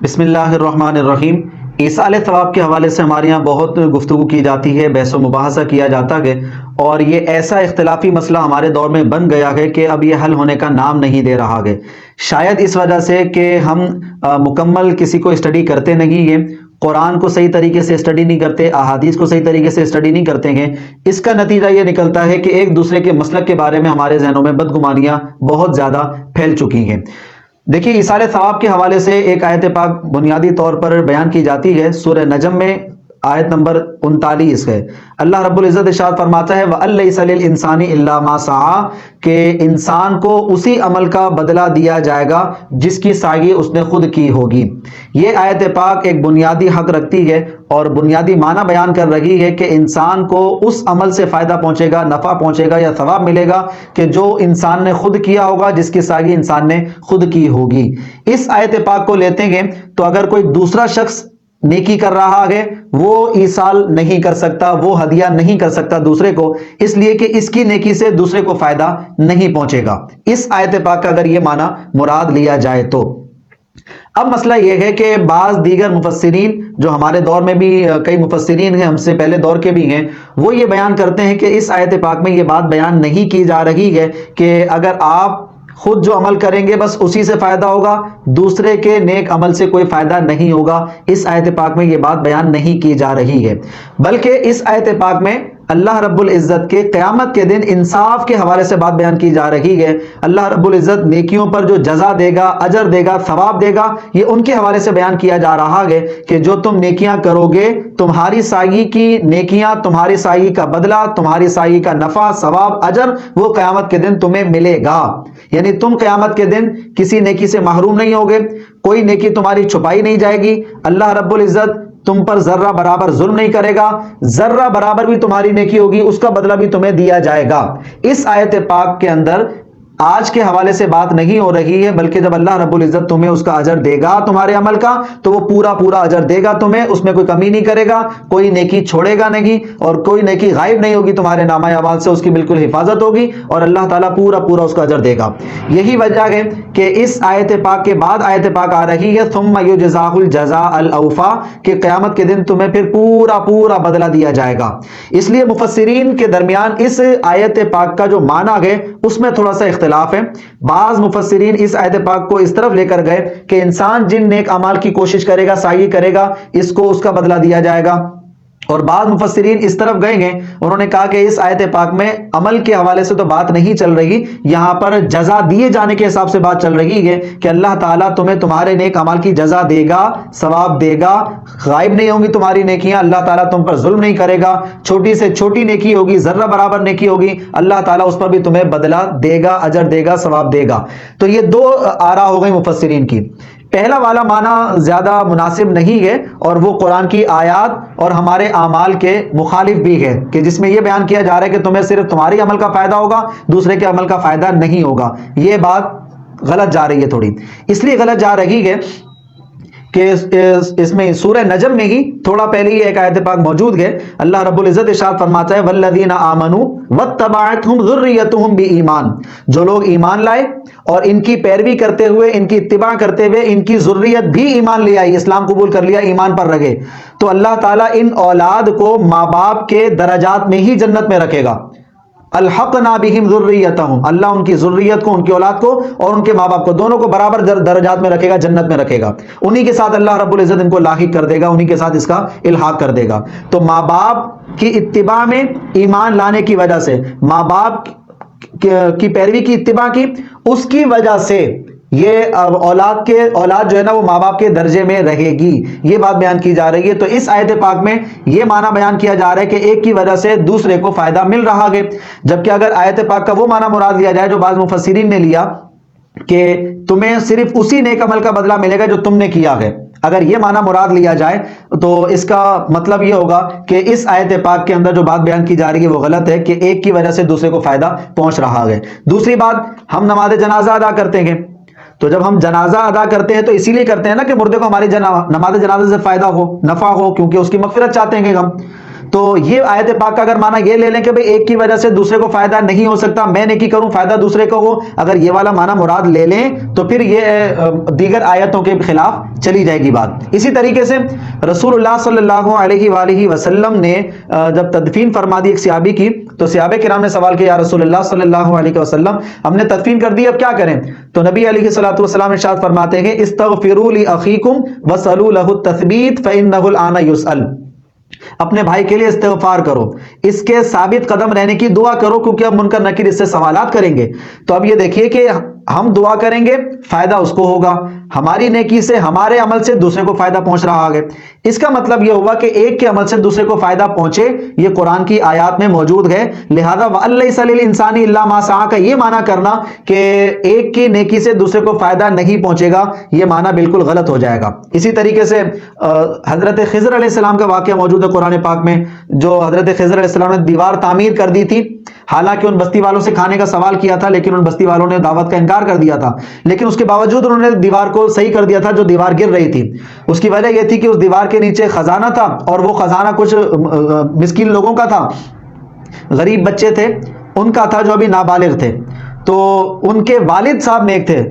بسم اللہ الرحمن الرحیم۔ ایصال ثواب کے حوالے سے ہمارے یہاں بہت گفتگو کی جاتی ہے، بحث و مباحثہ کیا جاتا ہے، اور یہ ایسا اختلافی مسئلہ ہمارے دور میں بن گیا ہے کہ اب یہ حل ہونے کا نام نہیں دے رہا ہے۔ شاید اس وجہ سے کہ ہم مکمل کسی کو اسٹڈی کرتے نہیں ہیں، قرآن کو صحیح طریقے سے اسٹڈی نہیں کرتے، احادیث کو صحیح طریقے سے اسٹڈی نہیں کرتے ہیں۔ اس کا نتیجہ یہ نکلتا ہے کہ ایک دوسرے کے مسلک کے بارے میں ہمارے ذہنوں میں بدگمانیاں بہت زیادہ پھیل چکی ہیں۔ دیکھیے، ایصال ثواب کے حوالے سے ایک آیت پاک بنیادی طور پر بیان کی جاتی ہے، سورہ نجم میں آیت نمبر 39 ہے۔ اللہ رب العزت ارشاد فرماتا ہے وَأَن لَّيْسَ لِلْإِنسَانِ إِلَّا مَا سَعَىٰ، کہ انسان کو اسی عمل کا بدلہ دیا جائے گا جس کی سعی اس نے خود کی ہوگی۔ یہ آیت پاک ایک بنیادی حق رکھتی ہے اور بنیادی معنی بیان کر رہی ہے کہ انسان کو اس عمل سے فائدہ پہنچے گا، نفع پہنچے گا یا ثواب ملے گا کہ جو انسان نے خود کیا ہوگا، جس کی سعی انسان نے خود کی ہوگی۔ اس آیت پاک کو لیتے ہیں تو اگر کوئی دوسرا شخص نیکی کر رہا ہے، وہ ایصال نہیں کر سکتا، وہ ہدیہ نہیں کر سکتا دوسرے کو، اس لیے کہ اس کی نیکی سے دوسرے کو فائدہ نہیں پہنچے گا۔ اس آیت پاک کا اگر یہ معنی مراد لیا جائے تو اب مسئلہ یہ ہے کہ بعض دیگر مفسرین، جو ہمارے دور میں بھی کئی مفسرین ہیں، ہم سے پہلے دور کے بھی ہیں، وہ یہ بیان کرتے ہیں کہ اس آیت پاک میں یہ بات بیان نہیں کی جا رہی ہے کہ اگر آپ خود جو عمل کریں گے بس اسی سے فائدہ ہوگا، دوسرے کے نیک عمل سے کوئی فائدہ نہیں ہوگا۔ اس آیت پاک میں یہ بات بیان نہیں کی جا رہی ہے، بلکہ اس آیت پاک میں اللہ رب العزت کے قیامت کے دن انصاف کے حوالے سے بات بیان کی جا رہی ہے۔ اللہ رب العزت نیکیوں پر جو جزا دے گا، اجر دے گا، ثواب دے گا، یہ ان کے حوالے سے بیان کیا جا رہا ہے کہ جو تم نیکیاں کرو گے، تمہاری سعی کی نیکیاں، تمہاری سعی کا بدلہ، تمہاری سعی کا نفع، ثواب، اجر، وہ قیامت کے دن تمہیں ملے گا۔ یعنی تم قیامت کے دن کسی نیکی سے محروم نہیں ہوگے، کوئی نیکی تمہاری چھپائی نہیں جائے گی، اللہ رب العزت تم پر ذرہ برابر ظلم نہیں کرے گا، ذرہ برابر بھی تمہاری نیکی ہوگی، اس کا بدلہ بھی تمہیں دیا جائے گا۔ اس آیت پاک کے اندر آج کے حوالے سے بات نہیں ہو رہی ہے، بلکہ جب اللہ رب العزت تمہیں اس کا اجر دے گا تمہارے عمل کا، تو وہ پورا پورا اجر دے گا تمہیں، اس میں کوئی کمی نہیں کرے گا، کوئی نیکی چھوڑے گا نہیں، اور کوئی نیکی غائب نہیں ہوگی تمہارے نامہ اعمال سے، اس کی بالکل حفاظت ہوگی، اور اللہ تعالیٰ پورا پورا اس کا اجر دے گا۔ یہی وجہ ہے کہ اس آیت پاک کے بعد آیت پاک آ رہی ہے ثم یجزاہ الجزاء الاوفیٰ، کہ قیامت کے دن تمہیں پھر پورا پورا بدلہ دیا جائے گا۔ اس لیے مفسرین کے درمیان اس آیت پاک کا جو معنی ہے اس میں تھوڑا سا اختلاف ہے۔ بعض مفسرین اس آیت پاک کو اس طرف لے کر گئے کہ انسان جن نیک اعمال کی کوشش کرے گا، سعی کرے گا، اس کو اس کا بدلہ دیا جائے گا، اور بعض مفسرین اس طرف گئے ہیں، انہوں نے کہا کہ اس آیت پاک میں عمل کے حوالے سے تو بات نہیں چل رہی، یہاں پر جزا دیے جانے کے حساب سے بات چل رہی ہے کہ اللہ تعالیٰ تمہیں تمہارے نیک اعمال کی جزا دے گا، ثواب دے گا، غائب نہیں ہوں گی تمہاری نیکیاں، اللہ تعالیٰ تم پر ظلم نہیں کرے گا، چھوٹی سے چھوٹی نیکی ہوگی، ذرہ برابر نیکی ہوگی، اللہ تعالیٰ اس پر بھی تمہیں بدلہ دے گا، اجر دے گا، ثواب دے گا۔ تو یہ دو آراء ہو گئی مفسرین کی۔ پہلا والا معنی زیادہ مناسب نہیں ہے، اور وہ قرآن کی آیات اور ہمارے اعمال کے مخالف بھی ہے، کہ جس میں یہ بیان کیا جا رہا ہے کہ تمہیں صرف تمہاری عمل کا فائدہ ہوگا، دوسرے کے عمل کا فائدہ نہیں ہوگا۔ یہ بات غلط جا رہی ہے تھوڑی، اس لیے غلط جا رہی ہے کہ اس میں سورہ نجم میں ہی تھوڑا پہلے ہی ایک آیت پاک موجود ہے۔ اللہ رب العزت ارشاد فرماتا ہے والذین آمنوا واتبعتہم ذریتہم بایمان، جو لوگ ایمان لائے اور ان کی پیروی کرتے ہوئے، ان کی اتباع کرتے ہوئے ان کی ذریت بھی ایمان لے آئی، اسلام قبول کر لیا، ایمان پر رہے، تو اللہ تعالیٰ ان اولاد کو ماں باپ کے درجات میں ہی جنت میں رکھے گا۔ الحقنا بہم ذریتہم، اللہ ان کی ذریت کو، ان کی اولاد کو اور ان کے ماں باپ کو، دونوں کو برابر درجات میں رکھے گا، جنت میں رکھے گا، انہی کے ساتھ اللہ رب العزت ان کو لاحق کر دے گا، انہی کے ساتھ اس کا الحاق کر دے گا۔ تو ماں باپ کی اتباع میں ایمان لانے کی وجہ سے، ماں باپ کی پیروی کی اتباع کی، اس کی وجہ سے یہ اولاد جو ہے نا وہ ماں باپ کے درجے میں رہے گی، یہ بات بیان کی جا رہی ہے۔ تو اس آیت پاک میں یہ معنی بیان کیا جا رہا ہے کہ ایک کی وجہ سے دوسرے کو فائدہ مل رہا ہے، جبکہ اگر آیت پاک کا وہ معنی مراد لیا جائے جو بعض مفسرین نے لیا کہ تمہیں صرف اسی نیک عمل کا بدلہ ملے گا جو تم نے کیا ہے، اگر یہ معنی مراد لیا جائے تو اس کا مطلب یہ ہوگا کہ اس آیت پاک کے اندر جو بات بیان کی جا رہی ہے وہ غلط ہے، کہ ایک کی وجہ سے دوسرے کو فائدہ پہنچ رہا ہے۔ دوسری بات، ہم نماز جنازہ ادا کرتے ہیں، تو جب ہم جنازہ ادا کرتے ہیں تو اسی لیے کرتے ہیں نا کہ مردے کو ہماری نماز جنازہ سے فائدہ ہو، نفع ہو، کیونکہ اس کی مغفرت چاہتے ہیں کہ ہم، تو یہ آیت پاک کا اگر معنی یہ لے لیں کہ بھئی ایک کی وجہ سے دوسرے کو فائدہ نہیں ہو سکتا، میں نیکی کروں فائدہ دوسرے کو ہو، اگر یہ والا معنی مراد لے لیں تو پھر یہ دیگر آیتوں کے خلاف چلی جائے گی بات۔ اسی طریقے سے رسول اللہ صلی اللہ علیہ وآلہ وسلم نے جب تدفین فرما دی ایک صحابی کی، تو صحابہ کرام نے سوال کیا یا رسول اللہ صلی اللہ علیہ وسلم ہم نے تدفین کر دی، اب کیا کریں؟ تو نبی علیہ الصلوۃ والسلام ارشاد فرماتے ہیں استغفروا لاخیکم وصلوا له التثبیت فانه الآن يسأل، اپنے بھائی کے لیے استغفار کرو، اس کے ثابت قدم رہنے کی دعا کرو، کیونکہ اب منکر نکیر اس سے سوالات کریں گے۔ تو اب یہ دیکھیے کہ ہم دعا کریں گے فائدہ اس کو ہوگا، ہماری نیکی سے ہمارے عمل سے دوسرے کو فائدہ پہنچ رہا ہے۔ اس کا مطلب یہ ہوا کہ ایک کے عمل سے دوسرے کو فائدہ پہنچے، یہ قرآن کی آیات میں موجود ہے۔ لہذا وَأَلَّيْسَ لِلْإِنسَانِ إِلَّا مَا سَعَىٰ کا یہ معنی کرنا کہ ایک کی نیکی سے دوسرے کو فائدہ نہیں پہنچے گا، یہ معنی بالکل غلط ہو جائے گا۔ اسی طریقے سے حضرت خضر علیہ السلام کا واقعہ موجود ہے قرآن پاک میں، جو حضرت خضر علیہ السلام نے دیوار تعمیر کر دی تھی، حالانکہ ان بستی والوں سے کھانے کا سوال کیا تھا لیکن ان بستی والوں نے دعوت کا انکار کر دیا تھا، لیکن اس کے باوجود انہوں نے دیوار کو صحیح کر دیا تھا جو دیوار گر رہی تھی۔ اس کی وجہ یہ تھی کہ اس دیوار کے نیچے خزانہ تھا، اور وہ خزانہ کچھ مسکین لوگوں کا تھا، غریب بچے تھے ان کا تھا جو ابھی نابالغ تھے، تو ان کے والد صاحب نیک تھے،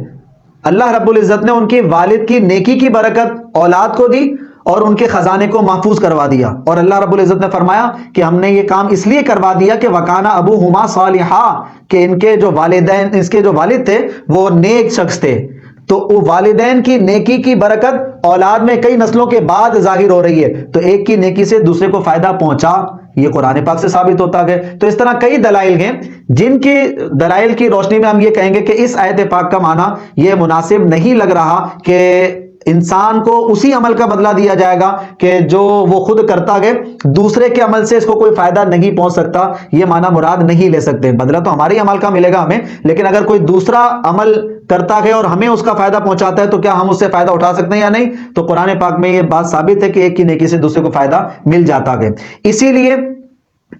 اللہ رب العزت نے ان کی والد کی نیکی کی برکت اولاد کو دی اور ان کے خزانے کو محفوظ کروا دیا، اور اللہ رب العزت نے فرمایا کہ ہم نے یہ کام اس لیے کروا دیا کہ وکانا ابوہما صالحا، کہ ان کے جو والدین، اس کے جو والد تھے وہ نیک شخص تھے۔ تو والدین کی نیکی کی برکت اولاد میں کئی نسلوں کے بعد ظاہر ہو رہی ہے، تو ایک کی نیکی سے دوسرے کو فائدہ پہنچا، یہ قرآن پاک سے ثابت ہوتا ہے۔ تو اس طرح کئی دلائل ہیں جن کی دلائل کی روشنی میں ہم یہ کہیں گے کہ اس آیت پاک کا معنی یہ مناسب نہیں لگ رہا کہ انسان کو اسی عمل کا بدلہ دیا جائے گا کہ جو وہ خود کرتا ہے، دوسرے کے عمل سے اس کو کوئی فائدہ نہیں پہنچ سکتا، یہ معنی مراد نہیں لے سکتے۔ بدلہ تو ہمارے عمل کا ملے گا ہمیں، لیکن اگر کوئی دوسرا عمل کرتا ہے اور ہمیں اس کا فائدہ پہنچاتا ہے تو کیا ہم اس سے فائدہ اٹھا سکتے ہیں یا نہیں؟ تو قرآن پاک میں یہ بات ثابت ہے کہ ایک کی نیکی سے دوسرے کو فائدہ مل جاتا ہے۔ اسی لیے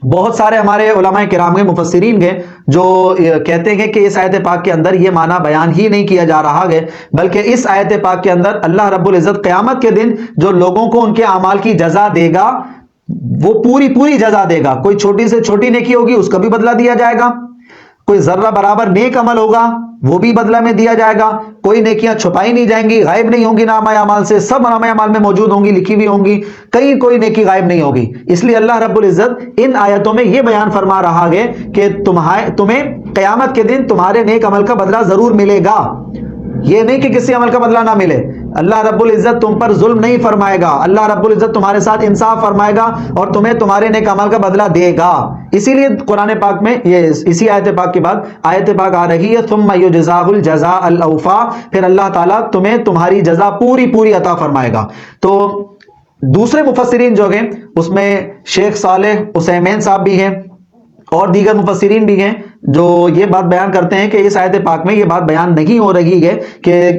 بہت سارے ہمارے علماء کرام کے مفسرین ہیں جو کہتے ہیں کہ اس آیت پاک کے اندر یہ معنی بیان ہی نہیں کیا جا رہا ہے، بلکہ اس آیت پاک کے اندر اللہ رب العزت قیامت کے دن جو لوگوں کو ان کے اعمال کی جزا دے گا وہ پوری جزا دے گا۔ کوئی چھوٹی سے چھوٹی نیکی ہوگی اس کا بھی بدلہ دیا جائے گا، کوئی ذرہ برابر نیک عمل ہوگا وہ بھی بدلہ میں دیا جائے گا، کوئی نیکیاں چھپائی نہیں جائیں گی، غائب نہیں ہوں گی نامہ اعمال سے، سب نامہ اعمال میں موجود ہوں گی، لکھی ہوئی ہوں گی، کہیں کوئی نیکی غائب نہیں ہوگی۔ اس لیے اللہ رب العزت ان آیتوں میں یہ بیان فرما رہا ہے کہ تمہیں قیامت کے دن تمہارے نیک عمل کا بدلہ ضرور ملے گا، یہ نہیں کہ کسی عمل کا بدلہ نہ ملے۔ اللہ رب العزت تم پر ظلم نہیں فرمائے گا، اللہ رب العزت تمہارے ساتھ انصاف فرمائے گا اور تمہیں تمہارے نیک عمل کا بدلہ دے گا۔ اسی لیے قرآن پاک میں یہ اسی آیت پاک کے بعد آیت پاک آ رہی ہے ثم یجزاہ الجزاء الاوفا، پھر اللہ تعالیٰ تمہیں تمہاری جزا پوری عطا فرمائے گا۔ تو دوسرے مفسرین جو ہیں اس میں شیخ صالح عثیمین صاحب بھی ہیں اور دیگر مفسرین بھی ہیں جو یہ بات بیان کرتے ہیں کہ اس آیت پاک میں یہ بات بیان نہیں ہو رہی ہے کہ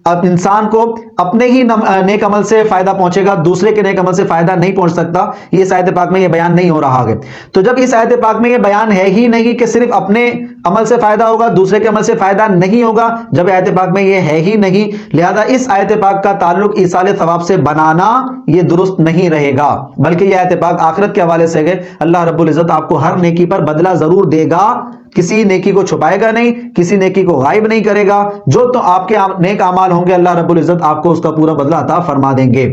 اب انسان کو اپنے ہی نیک عمل سے فائدہ پہنچے گا، دوسرے کے نیک عمل سے فائدہ نہیں پہنچ سکتا، یہ اس آیت پاک میں یہ بیان نہیں ہو رہا ہے۔ تو جب اس آیت پاک میں یہ بیان ہے ہی نہیں کہ صرف اپنے عمل سے فائدہ ہوگا، دوسرے کے عمل سے فائدہ نہیں ہوگا، جب آیت پاک میں یہ ہے ہی نہیں، لہذا اس آیت پاک کا تعلق ایصال ثواب سے بنانا یہ درست نہیں رہے گا، بلکہ یہ آیت پاک آخرت کے حوالے سے ہے۔ اللہ رب العزت آپ کو ہر نیکی پر بدلہ ضرور دے گا، کسی نیکی کو چھپائے گا نہیں، کسی نیکی کو غائب نہیں کرے گا، جو تو آپ کے نیک اعمال ہوں گے اللہ رب العزت آپ کو اس کا پورا بدلہ عطا فرما دیں گے۔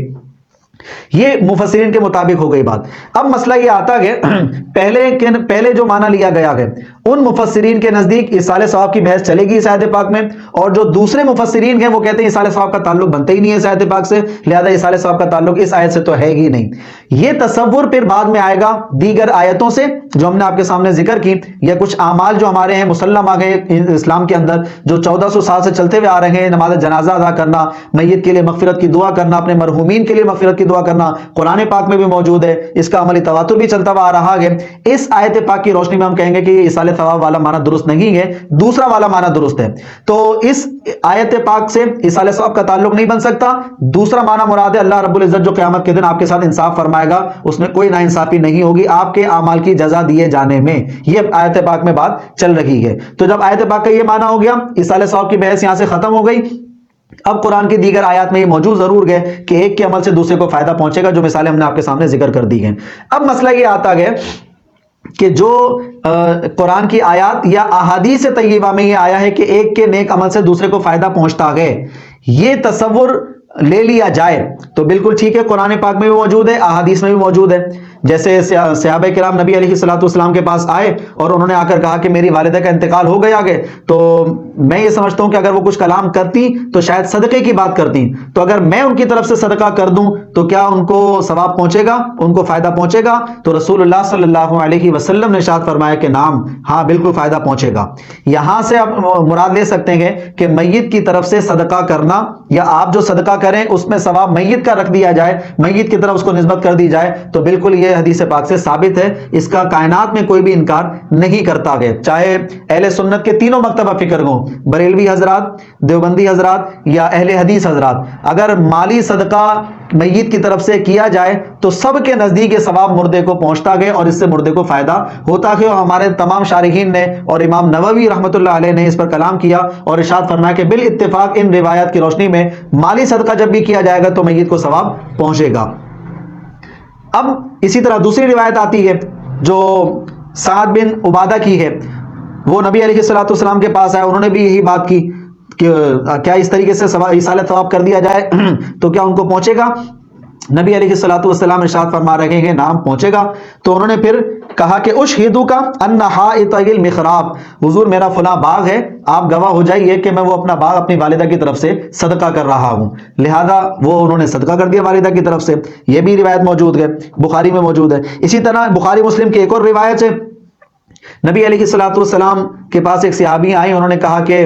یہ مفسرین کے مطابق ہو گئی بات۔ اب مسئلہ یہ آتا ہے پہلے جو معنی لیا گیا ہے ان مفسرین کے نزدیک ایصال ثواب کی بحث چلے گی اس آیت پاک میں، اور جو دوسرے مفسرین ہیں وہ کہتے ہیں ایصال ثواب کا تعلق بنتا ہی نہیں ہے اس آیت پاک سے، لہذا ایصال ثواب کا تعلق اس آیت سے تو ہے ہی نہیں۔ یہ تصور پھر بعد میں آئے گا دیگر آیتوں سے جو ہم نے آپ کے سامنے ذکر کی، یا کچھ اعمال جو ہمارے ہیں مسلم آ گئے اسلام کے اندر جو 1400 سال سے چلتے ہوئے آ رہے ہیں، نماز جنازہ ادا کرنا، میت کے لیے مغفرت کی دعا کرنا، اپنے مرحومین کے لیے مغفرت کی دعا کرنا، قرآن پاک میں بھی موجود ہے، اس کا عملی تواتر بھی چلتا ہوا آ رہا ہے۔ اس آیت پاک کی روشنی میں ہم کہیں گے کہ یہ ایصال ثواب والا معنی درست نہیں ہے، دوسرا والا معنی درست ہے۔ تو اس آیت پاک سے ایصال ثواب کا تعلق نہیں بن سکتا، دوسرا معنی مراد ہے اللہ رب العزت جو قیامت کے دن آپ کے ساتھ انصاف فرمائے گا، اس میں کوئی ناانصافی نہیں ہوگی آپ کے اعمال کی جزا دیے جانے میں، یہ آیت پاک میں بات چل رہی ہے۔ تو جب آیت پاک کا یہ معنی ہو گیا، ایصال ثواب کی بحث یہاں سے ختم ہو گئی۔ اب قرآن کی دیگر آیات میں یہ موجود ضرور گئے کہ ایک کے عمل سے دوسرے کو فائدہ پہنچے گا، جو مثالیں ہم نے آپ کے سامنے ذکر کر دی ہیں۔ اب مسئلہ یہ آتا ہے کہ جو قرآن کی آیات یا احادیث طیبہ میں یہ آیا ہے کہ ایک کے نیک عمل سے دوسرے کو فائدہ پہنچتا ہے، یہ تصور لے لیا جائے تو بالکل ٹھیک ہے، قرآن پاک میں بھی موجود ہے، احادیث میں بھی موجود ہے۔ جیسے صحابہ کرام نبی علیہ الصلوۃ والسلام کے پاس آئے اور انہوں نے آ کر کہا کہ میری والدہ کا انتقال ہو گیا ہے، تو میں یہ سمجھتا ہوں کہ اگر وہ کچھ کلام کرتی تو شاید صدقے کی بات کرتی، تو اگر میں ان کی طرف سے صدقہ کر دوں تو کیا ان کو ثواب پہنچے گا، ان کو فائدہ پہنچے گا؟ تو رسول اللہ صلی اللہ علیہ وسلم نے ارشاد فرمایا کہ نعم، ہاں بالکل فائدہ پہنچے گا۔ یہاں سے آپ مراد لے سکتے ہیں کہ میت کی طرف سے صدقہ کرنا، یا آپ جو صدقہ کریں اس میں ثواب میت کا رکھ دیا جائے، میت کی طرف اس کو نسبت کر دی جائے، تو بالکل یہ حدیث پاک سے ثابت ہے، اس کا کائنات میں کوئی بھی انکار نہیں کرتا ہے۔ چاہے اہل سنت کے تینوں مکتبہ فکر ہوں، بریلوی حضرات، دیوبندی حضرات یا اہل حدیث حضرات، اگر مالی صدقہ میت کی طرف سے کیا جائے تو سب کے نزدیک یہ ثواب مردے کو پہنچتا ہے اور اس سے مردے کو فائدہ ہوتا ہے۔ اور ہمارے تمام شارحین نے اور امام نووی رحمۃ اللہ علیہ نے اس پر کلام کیا اور ارشاد فرمایا کہ بالاتفاق ان روایات کی روشنی میں مالی صدقہ جب بھی کیا جائے گا تو میت کو ثواب پہنچے گا۔ اب اسی طرح دوسری روایت آتی ہے جو سعد بن عبادہ کی ہے، وہ نبی علیہ الصلوۃ والسلام کے پاس آئے، انہوں نے بھی یہی بات کی کہ کیا اس طریقے سے ایصال ثواب کر دیا جائے تو کیا ان کو پہنچے گا؟ نبی علیہ الصلوۃ والسلام ارشاد فرما رہے ہیں نام پہنچے گا۔ تو انہوں نے پھر کہا کہ اشہدو کا ان حائط المخراب، حضور میرا فلاں باغ ہے، آپ گواہ ہو جائیے کہ میں وہ اپنا باغ اپنی والدہ کی طرف سے صدقہ کر رہا ہوں، لہذا وہ انہوں نے صدقہ کر دیا والدہ کی طرف سے۔ یہ بھی روایت موجود ہے، بخاری میں موجود ہے۔ اسی طرح بخاری مسلم کی ایک اور روایت ہے، نبی علیہ الصلوۃ والسلام کے پاس ایک صحابی آئے، انہوں نے کہا کہ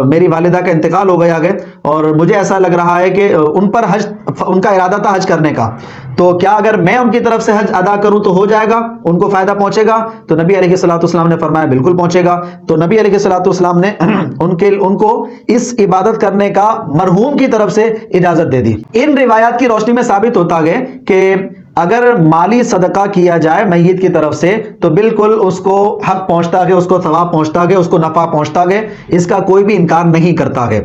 میری والدہ کا انتقال ہو گیا ہے اور مجھے ایسا لگ رہا ہے کہ ان پر حج، ان کا ارادہ تھا حج کرنے کا، تو کیا اگر میں ان کی طرف سے حج ادا کروں تو ہو جائے گا، ان کو فائدہ پہنچے گا؟ تو نبی علیہ الصلوۃ والسلام نے فرمایا بالکل پہنچے گا۔ تو نبی علیہ الصلوۃ والسلام نے ان کو اس عبادت کرنے کا مرحوم کی طرف سے اجازت دے دی۔ ان روایات کی روشنی میں ثابت ہوتا ہے کہ اگر مالی صدقہ کیا جائے میت کی طرف سے تو بالکل اس کو حق پہنچتا ہے، اس کو ثواب پہنچتا ہے، اس کو نفع پہنچتا ہے، اس کا کوئی بھی انکار نہیں کرتا ہے۔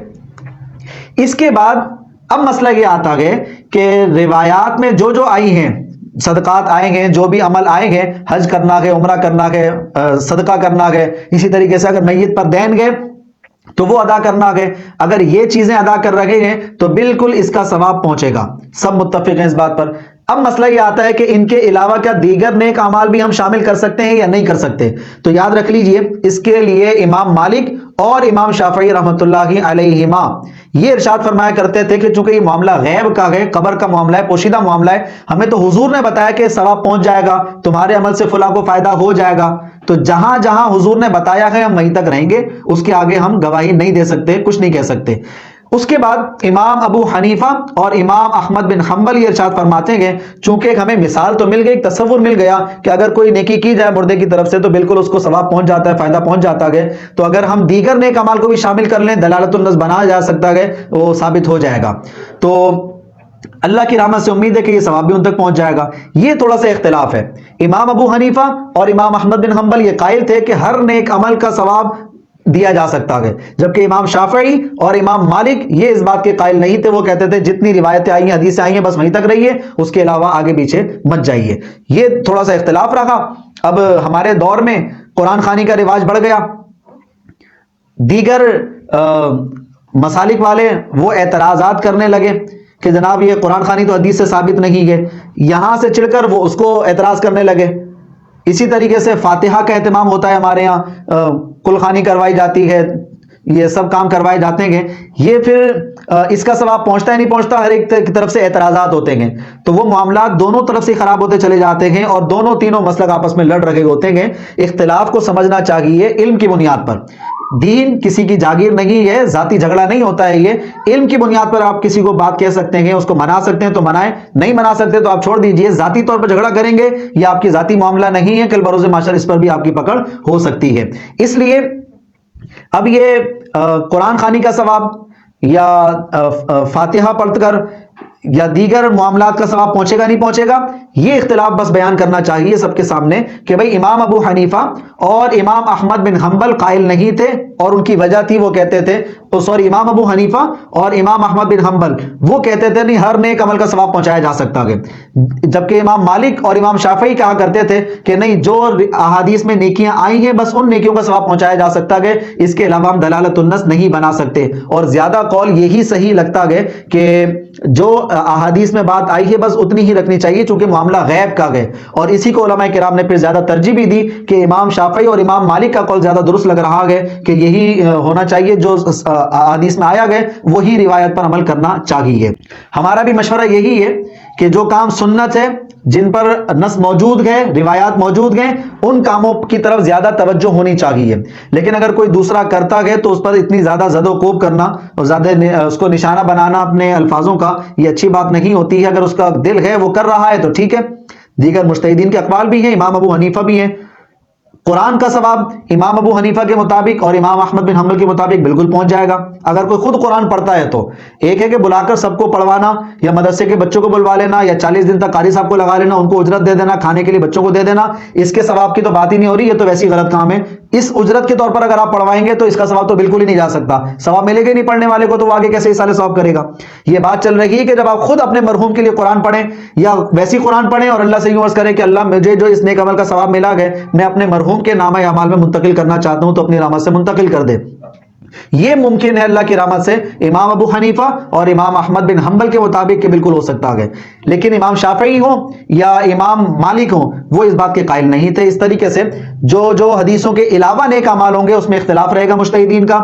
اس کے بعد اب مسئلہ یہ آتا ہے کہ روایات میں جو جو آئی ہیں، صدقات آئے ہیں، جو بھی عمل آئے ہیں، حج کرنا ہے، عمرہ کرنا ہے، صدقہ کرنا ہے، اسی طریقے سے اگر میت پر دین گئے تو وہ ادا کرنا ہے، اگر یہ چیزیں ادا کر رہے ہیں تو بالکل اس کا ثواب پہنچے گا، سب متفق ہیں اس بات پر۔ اب مسئلہ یہ آتا ہے کہ ان کے علاوہ کیا دیگر نیک اعمال بھی ہم شامل کر سکتے ہیں یا نہیں کر سکتے؟ تو یاد رکھ لیجئے، اس کے لیے امام مالک اور امام شافعی رحمۃ اللہ علیہما یہ ارشاد فرمایا کرتے تھے کہ چونکہ یہ معاملہ غیب کا ہے، قبر کا معاملہ ہے، پوشیدہ معاملہ ہے، ہمیں تو حضور نے بتایا کہ ثواب پہنچ جائے گا، تمہارے عمل سے فلاں کو فائدہ ہو جائے گا، تو جہاں جہاں حضور نے بتایا ہے ہم وہیں تک رہیں گے، اس کے آگے ہم گواہی نہیں دے سکتے، کچھ نہیں کہہ سکتے۔ اس کے بعد امام ابو حنیفہ اور امام احمد بن حنبل یہ ارشاد فرماتے ہیں چونکہ ایک ہمیں مثال تو مل گئی، ایک تصور مل گیا کہ اگر کوئی نیکی کی جائے مردے کی طرف سے تو بالکل اس کو ثواب پہنچ جاتا ہے، فائدہ پہنچ جاتا ہے، تو اگر ہم دیگر نیک اعمال کو بھی شامل کر لیں، دلالت النص بنایا جا سکتا ہے، وہ ثابت ہو جائے گا، تو اللہ کی رحمت سے امید ہے کہ یہ ثواب بھی ان تک پہنچ جائے گا۔ یہ تھوڑا سا اختلاف ہے، امام ابو حنیفہ اور امام احمد بن حنبل یہ قائل تھے کہ ہر نیک عمل کا ثواب دیا جا سکتا ہے، جبکہ امام شافعی اور امام مالک یہ اس بات کے قائل نہیں تھے، وہ کہتے تھے جتنی روایتیں آئی ہیں، حدیثیں آئی ہیں، بس وہیں تک رہیے، اس کے علاوہ آگے پیچھے مت جائیے۔ یہ تھوڑا سا اختلاف رہا۔ اب ہمارے دور میں قرآن خوانی کا رواج بڑھ گیا، دیگر مسالک والے وہ اعتراضات کرنے لگے کہ جناب یہ قرآن خوانی تو حدیث سے ثابت نہیں ہے، یہاں سے چڑھ کر وہ اس کو اعتراض کرنے لگے۔ اسی طریقے سے فاتحہ کا اہتمام ہوتا ہے ہمارے یہاں، کل خوانی کروائی جاتی ہے، یہ سب کام کروائے جاتے ہیں، یہ پھر اس کا ثواب پہنچتا ہے نہیں پہنچتا، ہر ایک کی طرف سے اعتراضات ہوتے ہیں، تو وہ معاملات دونوں طرف سے خراب ہوتے چلے جاتے ہیں اور دونوں تینوں مسلک آپس میں لڑ رہے ہوتے ہیں۔ اختلاف کو سمجھنا چاہیے علم کی بنیاد پر، دین کسی کی جاگیر نہیں ہے، ذاتی جھگڑا نہیں ہوتا ہے، یہ علم کی بنیاد پر آپ کسی کو بات کہہ سکتے ہیں، اس کو منا سکتے ہیں تو منائیں، نہیں منا سکتے تو آپ چھوڑ دیجئے۔ ذاتی طور پر جھگڑا کریں گے یہ آپ کی ذاتی معاملہ نہیں ہے، کل بروز معاشر اس پر بھی آپ کی پکڑ ہو سکتی ہے۔ اس لیے اب یہ قرآن خوانی کا ثواب یا فاتحہ پڑھ کر یا دیگر معاملات کا ثواب پہنچے گا نہیں پہنچے گا، یہ اختلاف بس بیان کرنا چاہیے سب کے سامنے کہ بھئی امام ابو حنیفہ اور امام احمد بن حنبل قائل نہیں تھے، اور ان کی وجہ تھی وہ کہتے تھے، سوری امام ابو حنیفہ اور امام احمد بن حنبل وہ کہتے تھے نہیں ہر نیک عمل کا ثواب پہنچایا جا سکتا ہے، جبکہ امام مالک اور امام شافعی کہا کرتے تھے کہ نہیں جو احادیث میں نیکیاں آئی ہیں بس ان نیکیوں کا ثواب پہنچایا جا سکتا ہے، اس کے علاوہ ہم دلالت النص نہیں بنا سکتے۔ اور زیادہ قول یہی صحیح لگتا ہے کہ جو احادیث میں بات آئی ہے بس اتنی ہی رکھنی چاہیے، چونکہ معاملہ غیب کا ہے، اور اسی کو علماء کرام نے پھر زیادہ ترجیح بھی دی کہ امام شافعی اور امام مالک کا قول زیادہ درست لگ رہا ہے کہ یہی ہونا چاہیے، جو احادیث میں آیا گئے وہی روایت پر عمل کرنا چاہیے۔ ہمارا بھی مشورہ یہی ہے کہ جو کام سنت ہے، جن پر نص موجود ہے، روایات موجود ہیں، ان کاموں کی طرف زیادہ توجہ ہونی چاہیے، لیکن اگر کوئی دوسرا کرتا ہے تو اس پر اتنی زیادہ زد و کوب کرنا اور زیادہ اس کو نشانہ بنانا اپنے الفاظوں کا، یہ اچھی بات نہیں ہوتی ہے۔ اگر اس کا دل ہے وہ کر رہا ہے تو ٹھیک ہے۔ دیگر مجتہدین کے اقوال بھی ہیں، امام ابو حنیفہ بھی ہیں۔ قرآن کا ثواب امام ابو حنیفہ کے مطابق اور امام احمد بن حنبل کے مطابق بالکل پہنچ جائے گا اگر کوئی خود قرآن پڑھتا ہے تو۔ ایک ہے کہ بلا کر سب کو پڑھوانا، یا مدرسے کے بچوں کو بلوا لینا، یا 40 دن تک قاری صاحب کو لگا لینا، ان کو اجرت دے دینا، کھانے کے لیے بچوں کو دے دینا، اس کے ثواب کی تو بات ہی نہیں ہو رہی، یہ تو ویسی غلط کام ہے۔ اس اجرت کے طور پر اگر آپ پڑھوائیں گے تو اس کا ثواب تو بالکل ہی نہیں جا سکتا، ثواب ملے گا نہیں پڑھنے والے کو، تو وہ آگے کیسے اصالہ ثواب کرے گا؟ یہ بات چل رہی ہے کہ جب آپ خود اپنے مرحوم کے لیے قرآن پڑھیں یا ویسی قرآن پڑھیں اور اللہ سے یوں عرض کریں کہ اللہ مجھے جو اس نیک عمل کا ثواب ملا ہے میں اپنے مرحوم کے نامہ اعمال میں منتقل کرنا چاہتا ہوں، تو اپنی رحمت سے منتقل کر دے۔ یہ ممکن ہے اللہ کی رحمت سے امام ابو حنیفہ اور امام احمد بن حنبل کے مطابق کہ بالکل ہو سکتا ہے، لیکن امام شافعی ہو یا امام مالک ہو وہ اس بات کے قائل نہیں تھے۔ اس طریقے سے جو حدیثوں کے علاوہ نیک اعمال ہوں گے اس میں اختلاف رہے گا مجتہدین کا۔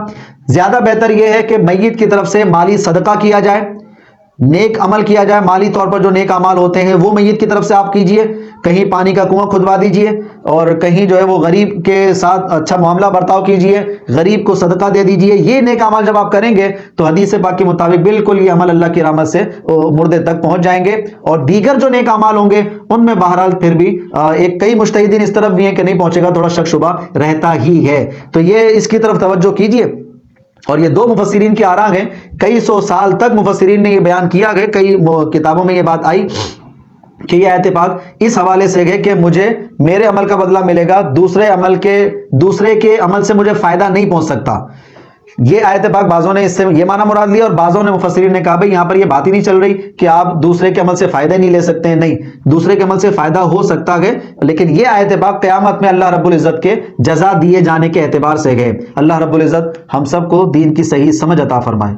زیادہ بہتر یہ ہے کہ میت کی طرف سے مالی صدقہ کیا جائے، نیک عمل کیا جائے، مالی طور پر جو نیک اعمال ہوتے ہیں وہ میت کی طرف سے آپ کیجئے، کہیں پانی کا کنواں کھدوا دیجئے، اور کہیں جو ہے وہ غریب کے ساتھ اچھا معاملہ برتاؤ کیجئے، غریب کو صدقہ دے دیجئے۔ یہ نیک اعمال جب آپ کریں گے تو حدیث پاک کے مطابق بالکل یہ عمل اللہ کی رحمت سے مردے تک پہنچ جائیں گے۔ اور دیگر جو نیک اعمال ہوں گے ان میں بہرحال پھر بھی کئی مجتہدین اس طرف بھی ہیں کہ نہیں پہنچے گا، تھوڑا شک شبہ رہتا ہی ہے، تو یہ اس کی طرف توجہ کیجئے۔ اور یہ دو مفسرین کی آراء ہیں، کئی سو سال تک مفسرین نے یہ بیان کیا گیا، کئی کتابوں میں یہ بات آئی کہ یہ آیت پاک اس حوالے سے ہے کہ مجھے میرے عمل کا بدلہ ملے گا، دوسرے کے عمل سے مجھے فائدہ نہیں پہنچ سکتا۔ یہ آیت پاک بعضوں نے اس سے یہ معنی مراد لیا، اور بعضوں نے مفسرین نے کہا بھئی یہاں پر یہ بات ہی نہیں چل رہی کہ آپ دوسرے کے عمل سے فائدہ نہیں لے سکتے ہیں، نہیں، دوسرے کے عمل سے فائدہ ہو سکتا ہے، لیکن یہ آیت پاک قیامت میں اللہ رب العزت کے جزا دیے جانے کے اعتبار سے ہے۔ اللہ رب العزت ہم سب کو دین کی صحیح سمجھ عطا فرمائے۔